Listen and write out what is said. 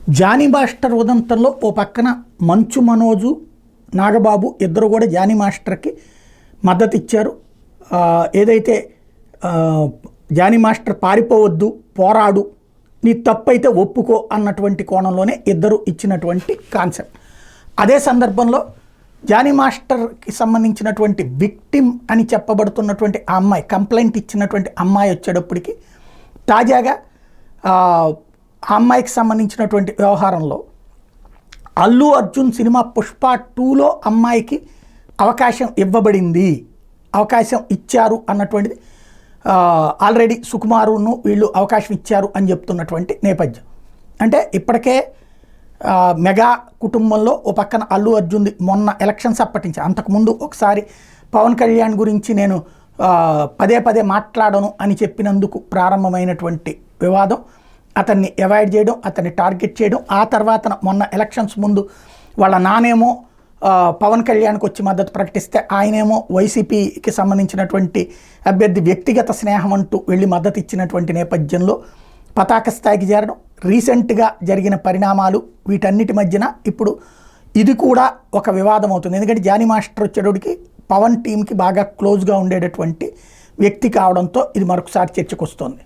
Johnny master ఉదంతంలో ఓ పక్కన మంచు మనోజు నాగబాబు ఇద్దరు కూడా జానీ మాస్టర్కి మద్దతు ఇచ్చారు. ఏదైతే జానీ మాస్టర్ పారిపోవద్దు, పోరాడు, నీ తప్పైతే ఒప్పుకో అన్నటువంటి కోణంలోనే ఇద్దరు ఇచ్చినటువంటి కాన్సెప్ట్. అదే సందర్భంలో జానీ మాస్టర్కి సంబంధించినటువంటి విక్టిమ్ అని చెప్పబడుతున్నటువంటి ఆ అమ్మాయి, కంప్లైంట్ ఇచ్చినటువంటి అమ్మాయి వచ్చేటప్పటికి తాజాగా ఆ అమ్మాయికి సంబంధించినటువంటి వ్యవహారంలో అల్లు అర్జున్ సినిమా పుష్ప 2లో అమ్మాయికి అవకాశం ఇవ్వబడింది, అవకాశం ఇచ్చారు అన్నటువంటిది ఆల్రెడీ సుకుమారును వీళ్ళు అవకాశం ఇచ్చారు అని చెప్తున్నటువంటి నేపథ్యం. అంటే ఇప్పటికే మెగా కుటుంబంలో ఓ పక్కన అల్లు అర్జున్ది మొన్న ఎలక్షన్స్ అప్పటించి, అంతకుముందు ఒకసారి పవన్ కళ్యాణ్ గురించి నేను పదే పదే మాట్లాడను అని చెప్పినందుకు ప్రారంభమైనటువంటి వివాదం, అతన్ని అవాయిడ్ చేయడం, అతన్ని టార్గెట్ చేయడం, ఆ తర్వాత మొన్న ఎలక్షన్స్ ముందు వాళ్ళ నానేమో పవన్ కళ్యాణ్కి వచ్చి మద్దతు ప్రకటిస్తే ఆయనేమో వైసీపీకి సంబంధించినటువంటి అభ్యర్థి వ్యక్తిగత స్నేహం అంటూ వెళ్ళి మద్దతు ఇచ్చినటువంటి నేపథ్యంలో పతాక స్థాయికి చేరడం, రీసెంట్గా జరిగిన పరిణామాలు, వీటన్నిటి మధ్యన ఇప్పుడు ఇది కూడా ఒక వివాదం అవుతుంది. ఎందుకంటే జానీ మాస్టర్ వచ్చేటోడికి పవన్ టీంకి బాగా క్లోజ్గా ఉండేటటువంటి వ్యక్తి కావడంతో ఇది మరొకసారి చర్చకు వస్తుంది.